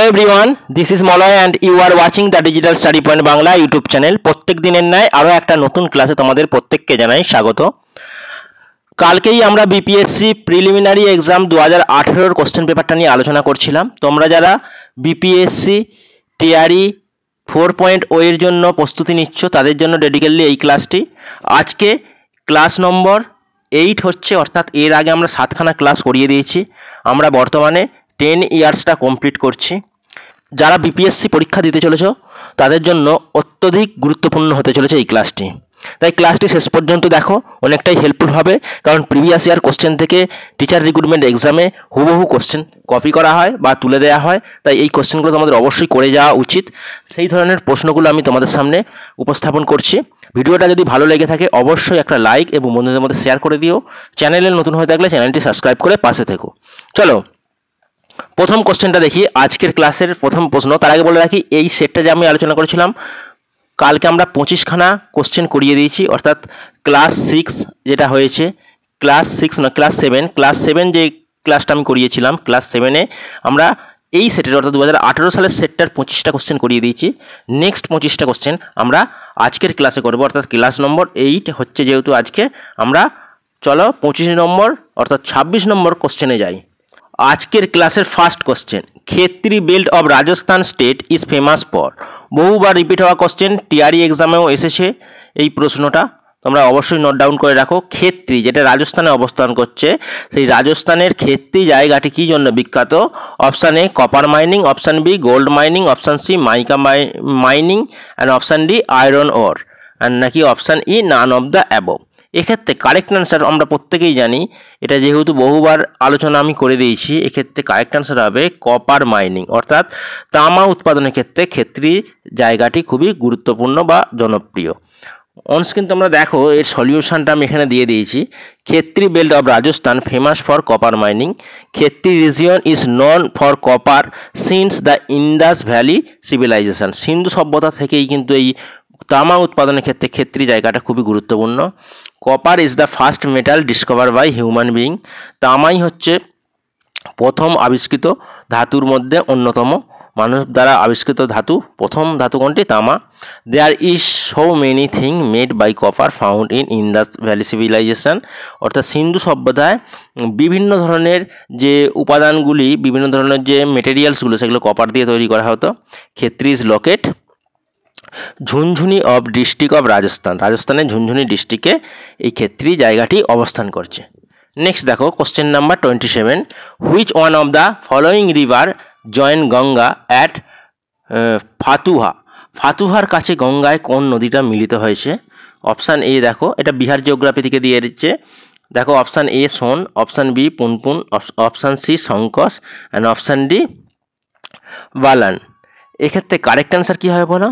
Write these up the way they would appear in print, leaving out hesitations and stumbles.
Hello everyone, this is Maloy and you are watching the Digital Study Point Bangla YouTube channel. প্রত্যেক দিনের ন্যায় আরো একটা নতুন ক্লাসে তোমাদের প্রত্যেককে জানাই স্বাগত। কালকেই আমরা বিপিএসসি প্রিলিমিনারি এক্সাম 2018 এর কোশ্চেন পেপারটা নিয়ে আলোচনা করছিলাম। তোমরা যারা বিপিএসসি টিআরই 4.0 এর জন্য প্রস্তুতি নিচ্ছ তাদের জন্য ডেডিকেটলি এই ক্লাসটি। আজকে ক্লাস নম্বর 8 হচ্ছে, অর্থাৎ এর আগে আমরা 7খানা ক্লাস করিয়ে দিয়েছি। আমরা বর্তমানে 10 ইয়ার্সটা কমপ্লিট করছি। যারা বিপিএসসি পরীক্ষা দিতে চলেছ তাদের জন্য অত্যধিক গুরুত্বপূর্ণ হতে চলেছে এই ক্লাসটি। তাই ক্লাসটি শেষ পর্যন্ত দেখো, অনেকটাই হেল্পফুল হবে, কারণ প্রিভিয়াস ইয়ার কোশ্চেন থেকে টিচার রিক্রুটমেন্ট এক্সামে হুবহু কোশ্চেন কপি করা হয় বা তুলে দেওয়া হয়। তাই এই কোশ্চেনগুলো তোমাদের অবশ্যই করে যাওয়া উচিত। সেই ধরনের প্রশ্নগুলো আমি তোমাদের সামনে উপস্থাপন করছি। ভিডিওটা যদি ভালো লেগে থাকে অবশ্যই একটা লাইক এবং বন্ধুদের মধ্যে শেয়ার করে দিও। চ্যানেলে নতুন হয়ে থাকলে চ্যানেলটি সাবস্ক্রাইব করে পাশে থেকো। চলো প্রথম কোশ্চেনটা দেখি, আজকের ক্লাসের প্রথম প্রশ্ন। তার আগে বলে রাখি, এই সেটটা যে আমি আলোচনা করেছিলাম কালকে আমরা 25খানা কোশ্চেন করিয়ে দিয়েছি, অর্থাৎ ক্লাস 6 যেটা হয়েছে, ক্লাস 6 না ক্লাস 7 যে ক্লাসটা আমি করিয়েছিলাম, ক্লাস 7-এ আমরা এই সেটের অর্থাৎ 2018 সালের সেটটার 25টা কোশ্চেন করিয়ে দিয়েছি। নেক্সট 25টা কোশ্চেন আমরা আজকের ক্লাসে করব, অর্থাৎ ক্লাস নম্বর 8 হচ্ছে যেহেতু আজকে। আমরা চলো 25 নম্বর অর্থাৎ 26 নম্বর কোশ্চেনে যাই। আজকের ক্লাসের first question, Khetri belt of Rajasthan state is famous for. বহুবার রিপিট হওয়া কোশ্চেন, টিআরই এক্সামেও এসেছে এই প্রশ্নটা, তোমরা অবশ্যই নোট ডাউন করে রাখো। খেত্রি যেটা রাজস্থানে অবস্থান করছে, সেই রাজস্থানের খেত্রি জায়গাটি কী জন্য বিখ্যাত? Option A copper mining, option B gold mining, option C mica mining and option D iron ore, আর নাকি option E none of the above. এক্ষেত্রে কারেক্ট অ্যান্সার আমরা প্রত্যেকেই জানি, এটা যেহেতু বহুবার আলোচনা আমি করে দিয়েছি, এক্ষেত্রে কারেক্ট অ্যান্সার হবে কপার মাইনিং, অর্থাৎ তামা উৎপাদনের ক্ষেত্রে খেত্রি জায়গাটি খুবই গুরুত্বপূর্ণ বা জনপ্রিয়। অনস্ক্রিন তোমরা দেখো এর সলিউশনটা আমি এখানে দিয়ে দিয়েছি। Khetri belt of Rajasthan famous for copper mining. Khetri region is known for copper since the Indus valley civilization. সিন্ধু সভ্যতা থেকেই কিন্তু এই তামা উৎপাদনের ক্ষেত্রে খেত্রি জায়গাটা খুবই গুরুত্বপূর্ণ। Copper is the first metal discover by human being. তামাই হচ্ছে প্রথম আবিষ্কৃত ধাতুর মধ্যে অন্যতম, মানুষ দ্বারা আবিষ্কৃত ধাতু। প্রথম ধাতু কোনটি? তামা। There is so many thing made by copper found in Indus valley civilisation. অর্থাৎ সিন্ধু সভ্যতায় বিভিন্ন ধরনের যে উপাদানগুলি, বিভিন্ন ধরনের যে মেটেরিয়ালসগুলো, সেগুলো কপার দিয়ে তৈরি করা হতো। Khetri is locate Jhunjhunu of district of Rajasthan. রাজস্থানের ঝুনঝুনি ডিস্ট্রিক্টে এই খেত্রি জায়গাটি অবস্থান করছে। নেক্সট দেখো question number 27, which one of the following river join Ganga at Fatuha. ফাতুহার কাছে গঙ্গায় কোন নদীটা মিলিত হয়েছে? অপশান এ দেখো, এটা বিহার জিওগ্রাফি থেকে দিয়ে দিচ্ছে। দেখো option A Son, option B Punpun, option C সংকস অ্যান্ড অপশান ডি বালান। এক্ষেত্রে কারেক্ট অ্যান্সার কী হবে বলো?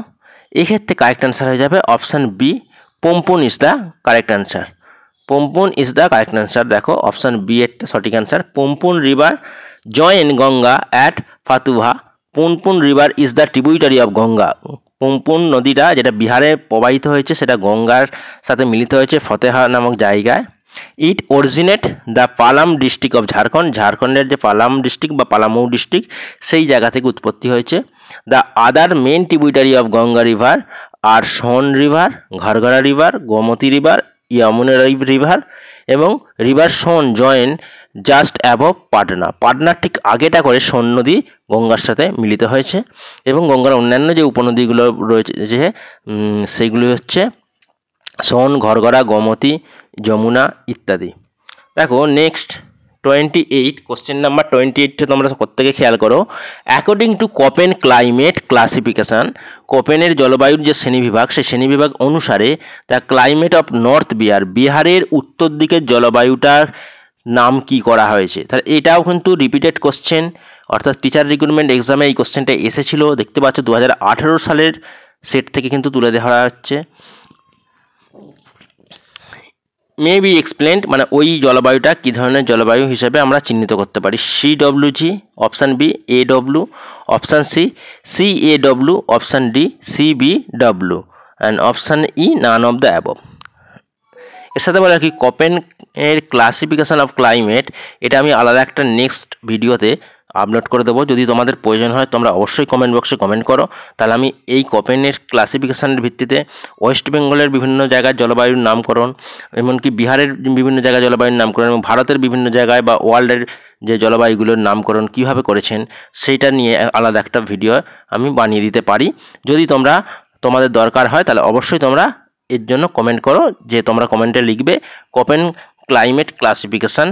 এক্ষেত্রে কারেক্ট অ্যান্সার হয়ে যাবে option B, Punpun is the correct answer. Punpun is the correct answer. দেখো অপশান বি একটা সঠিক answer. Punpun river join Ganga at Fatuha. Punpun river is the tributary of Ganga. Punpun নদীটা যেটা বিহারে প্রবাহিত হয়েছে সেটা গঙ্গার সাথে মিলিত হয়েছে ফতেহা নামক জায়গায়। ইট অরিজিনেট দ্য পালাম ডিস্ট্রিক্ট অফ ঝাড়খণ্ড। ঝাড়খণ্ডের যে পালাম ডিস্ট্রিক্ট বা পালামৌ ডিস্ট্রিক্ট, সেই জায়গা থেকে উৎপত্তি হয়েছে। The other main tributary of Ganga river আর সোন রিভার, ঘরঘরা river, Gomti river, Yamuna river এবং river Son join just above Patna. পাটনার ঠিক আগেটা করে সোন নদী গঙ্গার সাথে মিলিত হয়েছে এবং গঙ্গার অন্যান্য যে উপনদীগুলো রয়েছে যে সেইগুলি হচ্ছে সোন, ঘরঘরা, গোমতী, যমুনা ইত্যাদি। দেখো নেক্সট 28, কোশ্চেন নাম্বার 28 তোমরা প্রত্যেকে খেয়াল করো। According to Koppen climate classification, কোপেনের জলবায়ুর যে শ্রেণীবিভাগ, সেই শ্রেণীবিভাগ অনুসারে the climate of north Bihar, বিহারের উত্তর দিকের জলবায়ুটার নাম কি করা হয়েছে? তাহলে এটাও কিন্তু রিপিটেড কোশ্চেন, অর্থাৎ টিচার রিক্রুটমেন্ট এক্সামে এই কোশ্চেনটা এসেছিলো। দেখতে পাচ্ছ 2018 সালের সেট থেকে কিন্তু তুলে দেওয়া হচ্ছে। মে বি এক্সপ্লেন্ড মানে ওই জলবায়ুটা কী ধরনের জলবায়ু হিসেবে আমরা চিহ্নিত করতে পারি। CWG, option B AW, option C CAW, option D CBW and option E none of the above. এর সাথে বলে কি কোপেন এর ক্লাসিফিকেশন অফ ক্লাইমেট, এটা আমি আলাদা একটা নেক্সট ভিডিওতে আপলোড করে দেবো। যদি তোমাদের প্রয়োজন হয় তোমরা অবশ্যই কমেন্ট বক্সে কমেন্ট করো, তাহলে আমি এই কোপেনের ক্লাসিফিকেশানের ভিত্তিতে ওয়েস্ট বেঙ্গলের বিভিন্ন জায়গায় জলবায়ুর নামকরণ, এমনকি বিহারের বিভিন্ন জায়গায় জলবায়ুর নামকরণ এবং ভারতের বিভিন্ন জায়গায় বা ওয়ার্ল্ডের যে জলবায়ুগুলোর নামকরণ কীভাবে করেছেন সেইটা নিয়ে আলাদা একটা ভিডিও আমি বানিয়ে দিতে পারি। যদি তোমাদের দরকার হয় তাহলে অবশ্যই তোমরা এর জন্য কমেন্ট করো, যে তোমরা কমেন্টে লিখবে কোপেন ক্লাইমেট ক্লাসিফিকেশান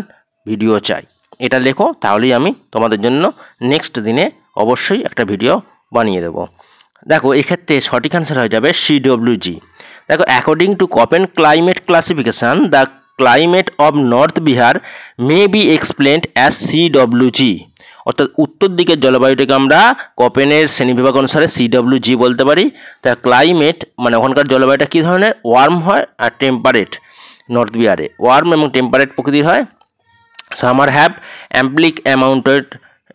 ভিডিও চাই, এটা লেখো, তাহলেই আমি তোমাদের জন্য নেক্সট দিনে অবশ্যই একটা ভিডিও বানিয়ে দেবো। দেখো এক্ষেত্রে সঠিক অ্যান্সার হয়ে যাবে CWG। দেখো according to Koppen climate classification the climate of north Bihar may be explained as CWG। অর্থাৎ উত্তর দিকের জলবায়ুটাকে আমরা কোপেনের শ্রেণীবিভাগ অনুসারে CWG বলতে পারি। তা ক্লাইমেট মানে ওখানকার জলবায়ুটা কী ধরনের, ওয়ার্ম হয় আর টেম্পারেট। নর্থ বিহারে ওয়ার্ম এবং টেম্পারেট প্রকৃতির হয়। Summer have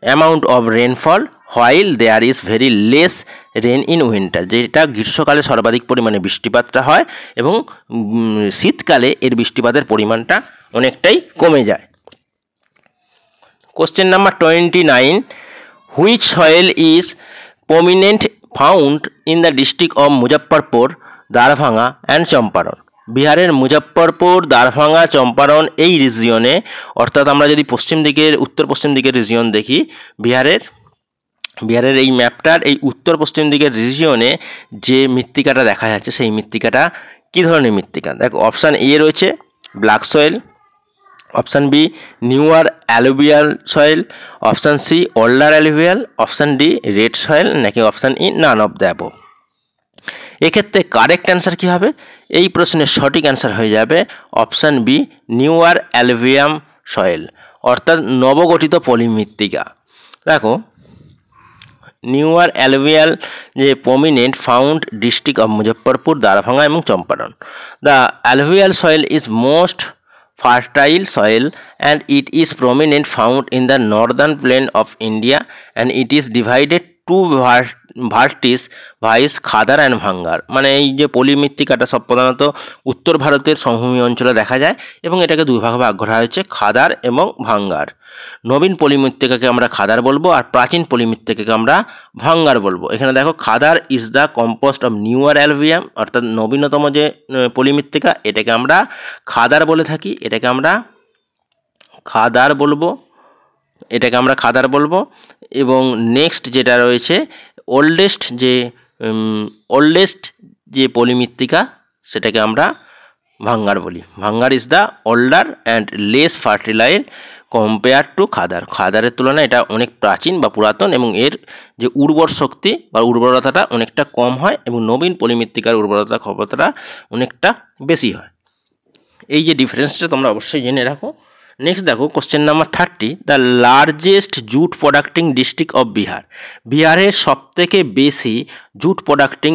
amount of rainfall while there is very less rain in winter. যেটা গ্রীষ্মকালে সর্বাধিক পরিমাণে বৃষ্টিপাতটা হয় এবং শীতকালে এর বৃষ্টিপাতের পরিমাণটা অনেকটাই কমে যায়। Question number 29, which soil is prominent found in the district of Muzaffarpur, Darbhanga and Champaran. বিহারের মুজফ্ফরপুর, দারভাঙ্গা, চম্পারণ এই রিজিয়নে, অর্থাৎ আমরা যদি উত্তর পশ্চিম দিকের রিজিয়ন দেখি, বিহারের এই ম্যাপটার এই উত্তর পশ্চিম দিকের রিজিয়নে যে মৃত্তিকাটা দেখা যাচ্ছে সেই মৃত্তিকাটা কী ধরনের মৃত্তিকা। দেখো অপশান এ রয়েছে black soil, option B newer alluvial soil, option C older alluvial, option D red soil, নাকি option E none of the above. এক্ষেত্রে কারেক্ট অ্যান্সার কী হবে? এই প্রশ্নের সঠিক অ্যান্সার হয়ে যাবে option B newer alluvium soil, অর্থাৎ নবগঠিত পলি মৃত্তিকা। দেখো নিউয়ার অ্যালুভিয়াল যে prominent found district of Muzaffarpur, Darbhanga এবং Champaran. The alluvial soil is most fertile soil and it is prominent found in the northern plain of India and it is divided two ভার্টিস ভাইস khadar and bhangar. মানে এই যে পলি মৃত্তিকাটা সব প্রধানত উত্তর ভারতের সমভূমি অঞ্চলে দেখা যায় এবং এটাকে দুই ভাগে ভাগ করা হয়েছে, খাদার এবং ভাঙ্গার। নবীন পলি মৃত্তিকাকে আমরা খাদার বলবো আর প্রাচীন পলি মৃত্তিকাকে আমরা ভাঙ্গার বলবো। এখানে দেখো khadar is the compost of newer alluvium, অর্থাৎ নবীনতম যে পলি মৃত্তিকা এটাকে আমরা খাদার বলে থাকি, এটাকে আমরা খাদার বলবো। এবং নেক্সট যেটা রয়েছে ওল্ডেস্ট যে পলি মৃত্তিকা সেটাকে আমরা ভাঙ্গার বলি। Bhangar is the older and less fertilize compare to khadar. খাদারের তুলনায় এটা অনেক প্রাচীন বা পুরাতন এবং এর যে উর্বর শক্তি বা উর্বরতাটা অনেকটা কম হয় এবং নবীন পলি মৃত্তিকার উর্বরতা ক্ষমতাটা অনেকটা বেশি হয়। এই যে ডিফারেন্সটা তোমরা অবশ্যই জেনে রাখো। নেক্সট দেখো question number 30, the largest jute producting district of Bihar. বিহারের সবথেকে বেশি জুট প্রোডাক্টিং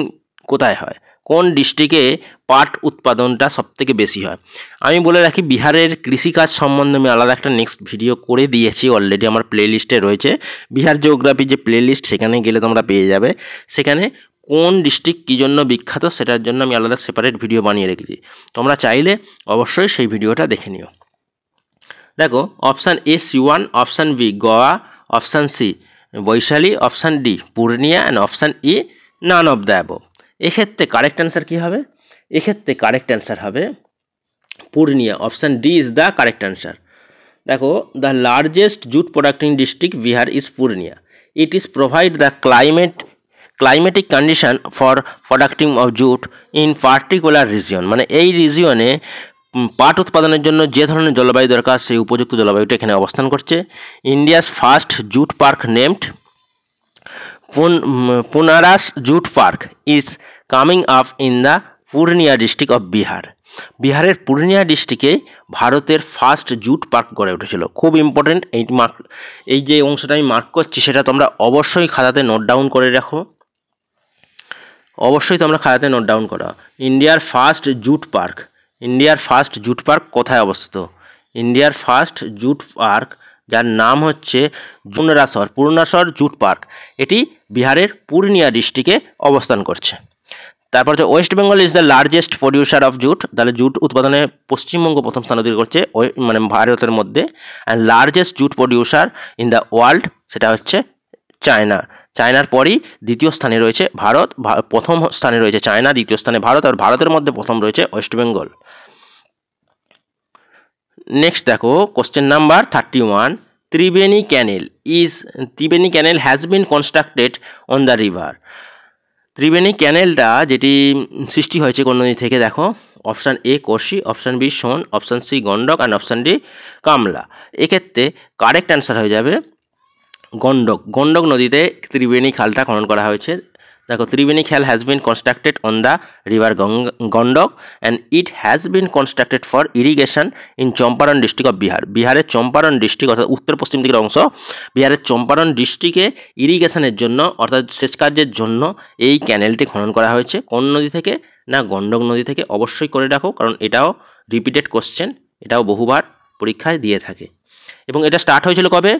কোথায় হয়, কোন ডিস্ট্রিক্টে পাট উৎপাদনটা সবথেকে বেশি হয়? আমি বলে রাখি বিহারের কৃষিকাজ সম্বন্ধে আমি আলাদা একটা নেক্সট ভিডিও করে দিয়েছি, অলরেডি আমার প্লে লিস্টে রয়েছে। বিহার জিওগ্রাফি যে প্লে লিস্ট সেখানে গেলে তোমরা পেয়ে যাবে। সেখানে কোন ডিস্ট্রিক্ট কী জন্য বিখ্যাত সেটার জন্য আমি আলাদা সেপারেট ভিডিও বানিয়ে রেখেছি, তোমরা চাইলে অবশ্যই সেই ভিডিওটা দেখে নিও। দেখো option A Siwan, option B Goa, option C Vaishali, option D Purnia and option E none of the above. এক্ষেত্রে কারেক্ট অ্যান্সার কী হবে? এক্ষেত্রে কারেক্ট অ্যান্সার হবে Purnia, option D is the correct answer. দেখো the largest jute producting district Bihar is Purnia. It is provide the climatic condition for producting of jute in particular region. মানে এই রিজিয়নে পাট উৎপাদনের জন্য যে ধরনের জলবায়ু দরকার সেই উপযুক্ত জলবায়ুটা এখানে অবস্থান করছে। India's first jute park named Punaras jute park is coming up in the Purnia district of Bihar. বিহারের পূর্ণিয়া ডিস্ট্রিক্টে ভারতের ফার্স্ট জুট পার্ক গড়ে উঠেছিল। খুব ইম্পর্টেন্ট এই যে অংশটা আমি মার্ক করছি সেটা তোমরা অবশ্যই খাতাতে নোট ডাউন করে রাখো, অবশ্যই তোমরা খাতাতে নোট ডাউন করো। ইন্ডিয়ার ফার্স্ট জুট পার্ক কোথায় অবস্থিত? ইন্ডিয়ার ফার্স্ট জুট পার্ক যার নাম হচ্ছে পুরনাসর জুট পার্ক, এটি বিহারের পূর্ণিয়া ডিস্ট্রিক্টে অবস্থান করছে। তারপর হচ্ছে West Bengal is the largest producer of jute, তাহলে জুট উৎপাদনে পশ্চিমবঙ্গ প্রথম স্থান অধিকার করছে মানে ভারতের মধ্যে। And largest jute producer in the world, সেটা হচ্ছে চায়না। চায়নার পরই দ্বিতীয় স্থানে রয়েছে ভারত, প্রথম স্থানে রয়েছে চায়না, দ্বিতীয় স্থানে ভারত, আর ভারতের মধ্যে প্রথম রয়েছে ওয়েস্ট বেঙ্গল। নেক্সট দেখো question number 31, Triveni canal has been constructed on the river. Triveni ক্যানেলটা যেটি সৃষ্টি হয়েছে কোন নদী থেকে, দেখো option A Kosi, option B Son, option C Gandak and option D Kamla. এক্ষেত্রে কারেক্ট অ্যান্সার হয়ে যাবে গন্ডক। গন্ডক নদীতে ত্রিবেণী খালটা খনন করা হয়েছে। দেখো ত্রিবেণী খাল has been constructed on the river Gandak and it has been constructed for irrigation in Champaran district of Bihar. বিহারের চম্পারণ ডিস্ট্রিক্ট অর্থাৎ উত্তর পশ্চিম দিকের অংশ, বিহারের চম্পারণ ডিস্ট্রিক্টে ইরিগেশনের জন্য অর্থাৎ সেচ কার্যের জন্য এই ক্যানেলটি খনন করা হয়েছে। কোন নদী থেকে? না গন্ডক নদী থেকে। অবশ্যই করে রাখো, কারণ এটাও রিপিটেড কোশ্চেন, এটাও বহুবার পরীক্ষায় দিয়ে থাকে। এবং এটা স্টার্ট হয়েছিল কবে?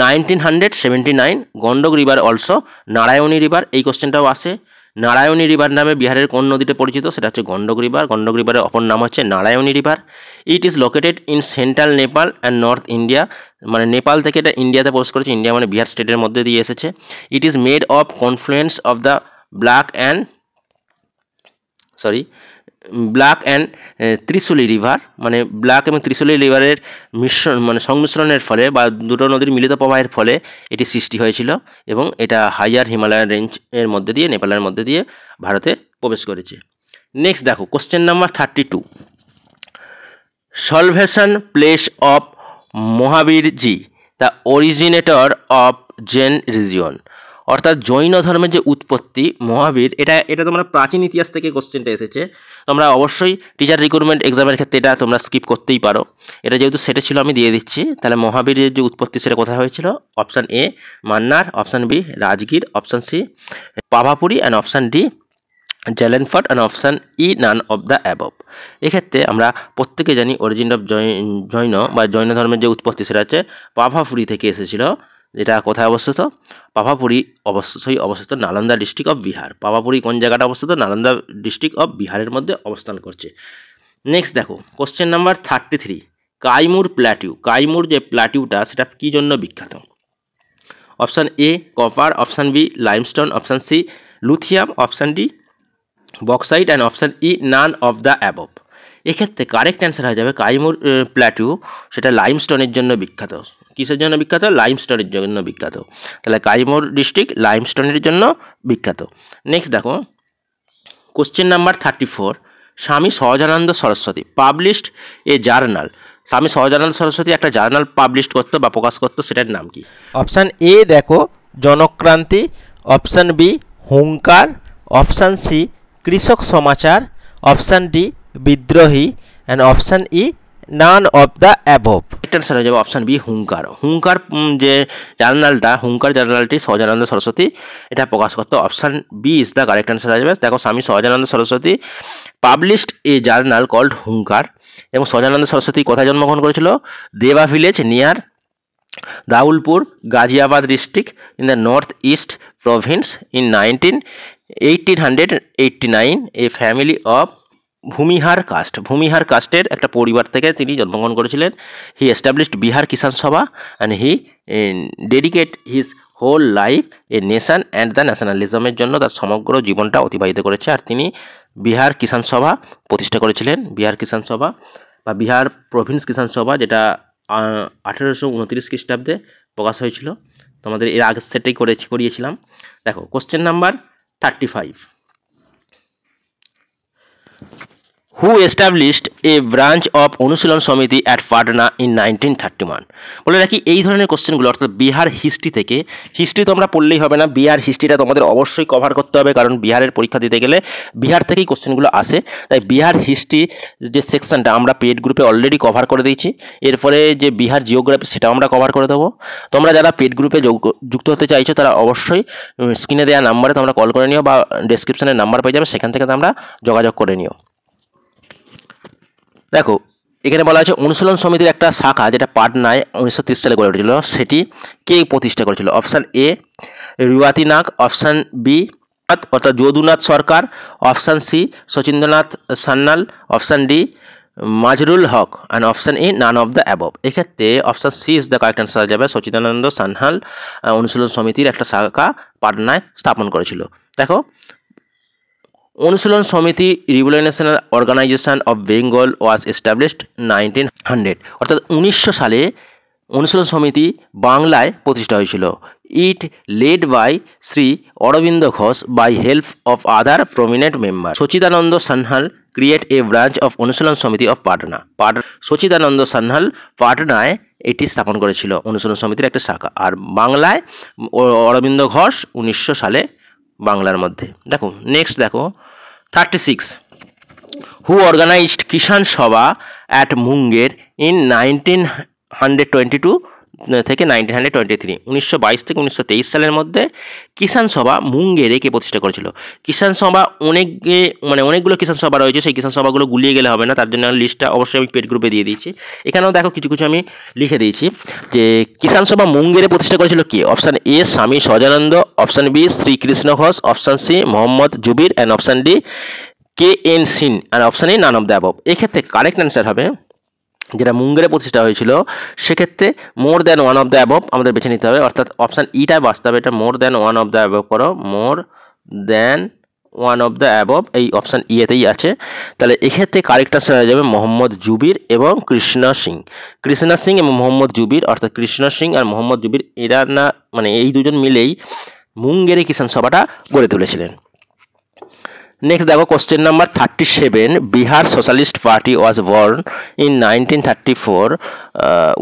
1979। Gandak river also Narayani river, এই কোশ্চেনটাও আসে। নারায়ণী রিভার নামে বিহারের কোন নদীতে পরিচিত? সেটা হচ্ছে গন্ডক রিভার। গন্ডক রিভারের অপর নাম হচ্ছে Narayani river. It is located in central Nepal and north India, মানে নেপাল থেকে এটা ইন্ডিয়াতে প্রবেশ করেছে, ইন্ডিয়া মানে বিহার স্টেটের মধ্যে দিয়ে এসেছে। It is made of confluence of the black and Trishuli river, মানে ব্ল্যাক এবং ত্রিশুলি রিভারের মিশ্রণ মানে সংমিশ্রণের ফলে বা দুটো নদীর মিলিত প্রবাহের ফলে এটি সৃষ্টি হয়েছিল এবং এটা হাইয়ার হিমালয়ান রেঞ্জ এর মধ্যে দিয়ে নেপালের মধ্যে দিয়ে ভারতে প্রবেশ করেছে। নেক্সট দেখো question number 32, salvation place of Mahavirji the originator of Jain region. অর্থাৎ জৈন ধর্মের যে উৎপত্তি মহাবীর, এটা তোমরা প্রাচীন ইতিহাস থেকে কোশ্চেনটা এসেছে। তোমরা অবশ্যই টিচার রিক্রুটমেন্ট এক্সামের ক্ষেত্রে এটা তোমরা স্কিপ করতেই পারো, এটা যেহেতু সেটা ছিল আমি দিয়ে দিচ্ছি। তাহলে মহাবীরের যে উৎপত্তি সেটা কোথায় হয়েছিল? Option A Mannar, option B Rajgir, option C Pavapuri and option D জেলেনফট and option E none of the above. এক্ষেত্রে আমরা প্রত্যেকে জানি অরিজিন অফ জৈন বা জৈন ধর্মের যে উৎপত্তি সেটা হচ্ছে পাভাপুরি থেকে এসেছিল। যেটা কোথায় অবস্থিত? পাভাপুরি অবস্থিত নালন্দা ডিস্ট্রিক্ট অফ বিহার। পাভাপুরি কোন জায়গাটা অবস্থিত? নালন্দা ডিস্ট্রিক্ট অফ বিহারের মধ্যে অবস্থান করছে। নেক্সট দেখো question number 33, Kaimur plateau. Kaimur যে প্ল্যাটিউটা সেটা কী জন্য বিখ্যাত? Option A copper, option B limestone, option C lithium, option D bauxite and option E none of the above. এক্ষেত্রে কারেক্ট অ্যান্সার হয়ে যাবে কাইমুর প্ল্যাটিউ, সেটা লাইমস্টোনের জন্য বিখ্যাত। কিসের জন্য বিখ্যাত? লাইমস্টোনের জন্য বিখ্যাত। তাহলে কাইমুর ডিস্ট্রিক্ট লাইমস্টোনের জন্য বিখ্যাত। নেক্সট দেখো কোশ্চেন নাম্বার 34, স্বামী Sahajanand Saraswati published a journal. স্বামী সহজানন্দ সরস্বতী একটা জার্নাল পাবলিশ করতো বা প্রকাশ করতো, সেটার নাম কি? অপশান এ দেখো জনক্রান্তি, অপশান বি হুঙ্কার, অপশান সি কৃষক সমাচার, অপশান ডি বিদ্রোহী and option E none of the above. একটা আনসার হয়ে যাবে অপশান বি হুঙ্কার। হুঙ্কার যে জার্নালটা, হুঙ্কার জার্নালটি সহজানন্দ সরস্বতী এটা প্রকাশ করতো। Option B is the correct answer হয়ে যাবে। দেখো Swami Sahajanand Saraswati published a journal called Hunkar. এবং সহজানন্দ সরস্বতী কোথায় জন্মগ্রহণ করেছিল? Deva village near Raulpur, Ghaziabad district in the north east province in 1889। A family of Bhumihar caste. Bhumihar কাস্টের একটা পরিবার থেকে তিনি জন্মগ্রহণ করেছিলেন। হি established Bihar Kisan Sabha and he dedicate his whole life a nation and the ন্যাশনালিজমের জন্য তার সমগ্র জীবনটা অতিবাহিত করেছে। আর তিনি বিহার কিষাণ সভা প্রতিষ্ঠা করেছিলেন। বিহার কিষাণ সভা বা বিহার প্রভিন্স কিষাণ সভা, যেটা 1829 খ্রিস্টাব্দে প্রকাশ হয়েছিল। তোমাদের এর আগের সেটাই করিয়েছিলাম। দেখো question number 35, who established A branch of Anushilan সমিতি অ্যাট পাটনা ইন 1931। বলে রাখি এই ধরনের কোশ্চেনগুলো অর্থাৎ বিহার হিস্ট্রি থেকে, হিস্ট্রি তোমরা পড়লেই হবে না, বিহার হিস্ট্রিটা তোমাদের অবশ্যই কভার করতে হবে, কারণ বিহারের পরীক্ষা দিতে গেলে বিহার থেকেই কোশ্চেনগুলো আসে। তাই বিহার হিস্ট্রি যে সেকশনটা আমরা পেড গ্রুপে অলরেডি কভার করে দিয়েছি। এরপরে যে বিহার জিওগ্রাফি সেটাও আমরা কভার করে দেবো। তোমরা যারা পেড গ্রুপে যুক্ত হতে চাইছো তারা অবশ্যই স্ক্রিনে দেওয়া নাম্বারে তোমরা কল করে নিও বা ডেসক্রিপশনে নাম্বার পেয়ে যাবে, সেখান থেকে তোমরা যোগাযোগ করে নিও। দেখো এখানে বলা আছে অনুশীলন সমিতির একটা শাখা যেটা পাটনায় 1930 সালে গড়ে উঠেছিল, সেটি কে প্রতিষ্ঠা করেছিল? Option A Ruati Nag, option B অর্থাৎ Jadunath Sarkar, option C Sachindranath Sanyal, option D Mazharul Haque, and option E none of the above. এক্ষেত্রে option C is the correct answer যাবে। সচিদানন্দ সান্যাল অনুশীলন সমিতির একটা শাখা পাটনায় স্থাপন করেছিল। দেখো, Anushilan Samiti revolutionary organisation of Bengal was established 1900, অর্থাৎ 1900 সালে অনুশীলন সমিতি বাংলায় প্রতিষ্ঠা হয়েছিল। It led by Shri Aurobindo Ghosh by help of other prominent member. Sachidanand Sanyal create a branch of Anushilan Samiti of Patna. Sachidanand Sanyal পাটনায় এটি স্থাপন করেছিল অনুশীলন সমিতির একটা শাখা। আর বাংলায় অরবিন্দ ঘোষ 1900 সালে বাংলার মধ্যে। দেখো নেক্সট, দেখো 36, হু অর্গানাইজড কিষাণ সভা অ্যাট মুঙ্গের ইন 1922 থেকে 1923, 1922 থেকে 1923 সালের মধ্যে কিষাণ সভা মুঙ্গেরে কে প্রতিষ্ঠা করেছিল? কিষাণ সভা অনেকগুলো কিষাণ সভা রয়েছে, সেই কিষাণ সভাগুলো গুলিয়ে গেলে হবে না, তার জন্য লিস্টটা অবশ্যই আমি পেড গ্রুপে দিয়ে দিয়েছি। এখানেও দেখো কিছু কিছু আমি লিখে দিয়েছি যে কিষাণ সভা মুঙ্গেরে প্রতিষ্ঠা করেছিল কে? Option A Swami Sahajanand, option B Shrikrishna Ghosh, option C Mohammad Zubir, and option D KN Sin, আর option E none of the above. এক্ষেত্রে কারেক্ট অ্যান্সার হবে যেটা মুঙ্গেরে প্রতিষ্ঠা হয়েছিল, সেক্ষেত্রে more than one of the above আমাদের বেছে নিতে হবে, অর্থাৎ অপশান ইটা বাঁচতে হবে। এটা more than one of the above করো, more than one of the above এই অপশান ইয়েতেই আছে। তাহলে এক্ষেত্রে কারেক্ট আনসার হয়ে যাবে মোহাম্মদ জুবির এবং কৃষ্ণ সিং। কৃষ্ণ সিং এবং মোহাম্মদ জুবির, অর্থাৎ কৃষ্ণ সিং আর মোহাম্মদ জুবির এরা না এই দুজন মিলেই মুঙ্গেরে কিষাণ সভাটা গড়ে তুলেছিলেন। নেক্সট দেখো question number 37, Bihar socialist party was born in 1934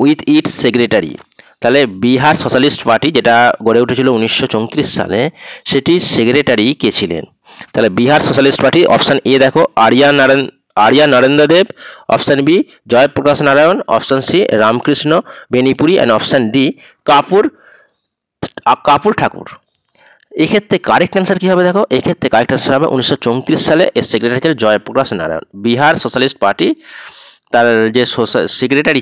with its secretary. তাহলে বিহার সোশ্যালিস্ট পার্টি যেটা গড়ে উঠেছিল 1934 সালে, সেটির সেক্রেটারি কে ছিলেন? তাহলে Bihar socialist party option A দেখো Arya Narendra Dev, option B Jayaprakash Narayan, option C Ramkrishna Benipuri, and option D Kapur Thakur. এক্ষেত্রে কারেক্ট অ্যান্সার কী হবে? দেখো এক্ষেত্রে কারেক্ট অ্যান্সার হবে 1934 সালে এর সেক্রেটারি ছিলেন জয়প্রকাশ নারায়ণ। বিহার সোশ্যালিস্ট পার্টি তার যে সেক্রেটারি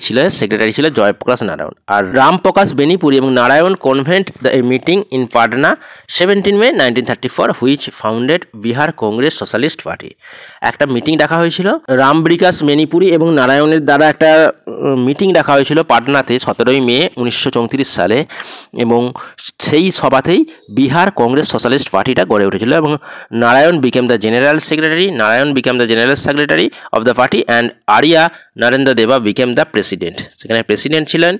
ছিল জয়প্রকাশ নারায়ণ। আর রামপ্রকাশ বেনিপুরি এবং Narayan convent the meeting in Patna 17 May 1934 which founded Bihar Congress socialist party. একটা মিটিং ডাকা হয়েছিল, রামবিকাশ বেনিপুরি এবং নারায়ণের দ্বারা একটা মিটিং ডাকা হয়েছিল পাটনাতে 17 মে 1934 সালে, এবং সেই সভাতেই বিহার কংগ্রেস সোশ্যালিস্ট পার্টিটা গড়ে উঠেছিল। এবং Narayan became the general secretary of the party, and Arya Narendra Deva became the president. সেখানে প্রেসিডেন্ট ছিলেন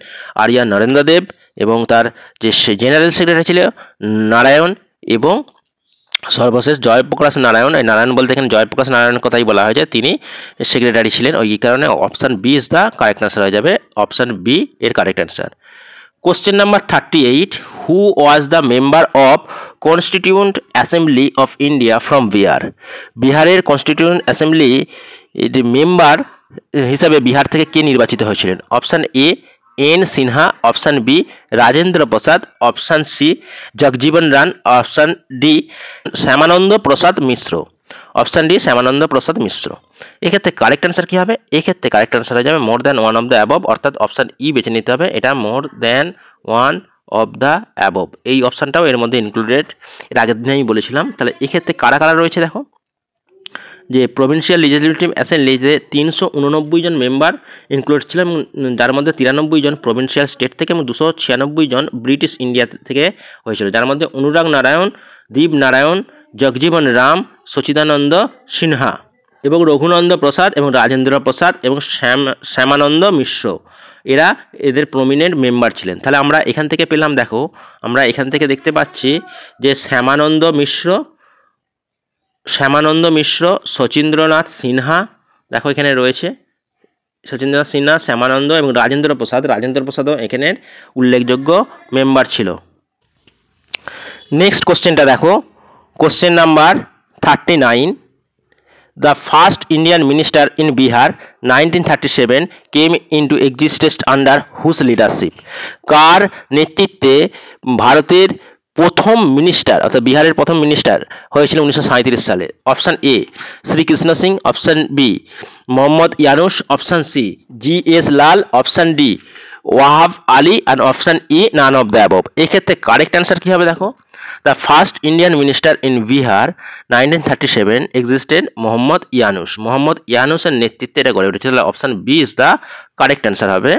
আর্য়া নরেন্দ্র দেব এবং তার যে জেনারেল সেক্রেটারি ছিল নারায়ণ, এবং সর্বশেষ জয়প্রকাশ নারায়ণ। এই নারায়ণ বলতে এখানে জয়প্রকাশ নারায়ণের কথাই বলা হয়েছে, তিনি সেক্রেটারি ছিলেন। ওই কারণে option B is the correct answer হয়ে যাবে, অপশান বি এর correct answer. Question number 38, who was the member of constituent assembly of India from Bihar? বিহারের কনস্টিটিউয়েন্ট অ্যাসেম্বলি মেম্বার হিসাবে বিহার থেকে কে নির্বাচিত হয়েছিলেন? Option A N Sinha, option B Rajendra Prasad, option C Jagjivan Ram, option D Shyamanand Prasad Mishra. Option D Shyamanand Prasad Mishra. এক্ষেত্রে কারেক্ট অ্যান্সার কী হবে? এক্ষেত্রে কারেক্ট অ্যান্সার হয়ে যাবে মোর than one of the above, অর্থাৎ অপশান ই বেছে নিতে হবে। এটা more than one of the above এই অপশানটাও এর মধ্যে ইনক্লুডেড, এর আগের দিনে আমি বলেছিলাম। তাহলে এক্ষেত্রে কারা কারা রয়েছে দেখো, যে প্রভিন্সিয়াল লিজিসলেটিভ অ্যাসেম্বলিতে 389 জন মেম্বার ইনক্লুড ছিলেন, যার মধ্যে 93 জন প্রভিন্সিয়াল স্টেট থেকে এবং 296 জন ব্রিটিশ ইন্ডিয়া থেকে হয়েছিল, যার মধ্যে অনুরাগ নারায়ণ, দীপ নারায়ণ, জগজীবন রাম, সচিদানন্দ সিনহা এবং রঘুনন্দ প্রসাদ এবং রাজেন্দ্র প্রসাদ এবং শ্যামানন্দ মিশ্র এদের প্রমিনেন্ট মেম্বার ছিলেন। তাহলে আমরা এখান থেকে পেলাম, দেখো আমরা এখান থেকে দেখতে পাচ্ছি যে শ্যামানন্দ মিশ্র, শচীন্দ্রনাথ সিনহা, দেখো এখানে রয়েছে শচীন্দ্রনাথ সিনহা, শ্যামানন্দ এবং রাজেন্দ্র প্রসাদও এখানের উল্লেখযোগ্য মেম্বার ছিল। নেক্সট কোশ্চেনটা দেখো, question number 39, the first Indian minister in Bihar 1937 came into existence under whose leadership? কার নেতৃত্বে ভারতের প্রথম মিনিস্টার অর্থাৎ বিহারের প্রথম মিনিস্টার হয়েছিল 1937 সালে? Option A Shrikrishna Singh, option B Mohammad Yunus, option C GS Lal, option D Wahab Ali, and option E none of the above. এক্ষেত্রে কারেক্ট অ্যান্সার কী হবে? দেখো the first Indian minister in Bihar 1937 existed Mohammad Yunus. Mohammad ইয়ানুসের নেতৃত্বে এটা গড়ে উঠেছিল। Option B is the correct answer হবে।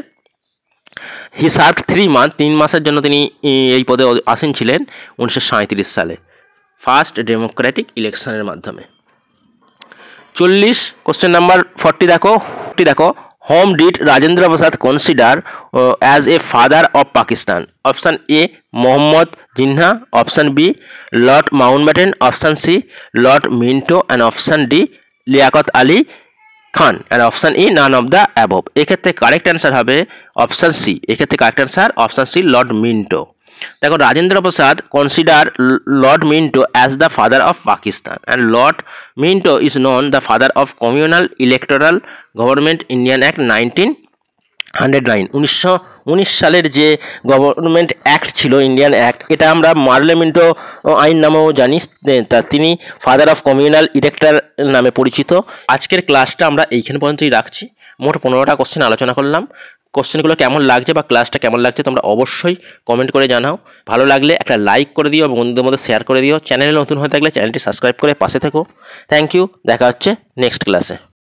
হি সার্ভড 3 মান্থ, 3 মাসের জন্য তিনি এই পদে আসীন ছিলেন 1937 সালে ফার্স্ট ডেমোক্রেটিক ইলেকশনের মাধ্যমে। 40 কোশ্চেন নাম্বার 40 দেখো whom did Rajendra Prasad consider as a father of Pakistan. Option A Mohammad Jinnah, option B lord Mountbatten, option C lord Minto and option D Liaquat Ali Khan and option E none of the above. এক্ষেত্রে correct answer হবে option C. এক্ষেত্রে correct answer option C lord Minto. দেখো Rajendra Prasad consider lord Minto as the father of Pakistan and lord Minto is none the father of communal electoral government Indian act 1909। 1919 সালের যে government act ছিল, Indian act, এটা আমরা Marley Minto আইন নামেও জানি। তা তিনি ফাদার অফ কমিউনাল ইলেকটর নামে পরিচিত। আজকের ক্লাসটা আমরা এইখানে পর্যন্তই রাখছি। মোট 15টা কোশ্চেন আলোচনা করলাম। কোশ্চেনগুলো কেমন লাগছে বা ক্লাসটা কেমন লাগছে তোমরা অবশ্যই কমেন্ট করে জানাও। ভালো লাগলে একটা লাইক করে দিও, বন্ধুদের মধ্যে শেয়ার করে দিও। চ্যানেলে নতুন হয়ে থাকলে চ্যানেলটি সাবস্ক্রাইব করে পাশে থেকো। থ্যাংক ইউ, দেখা হচ্ছে নেক্সট ক্লাসে।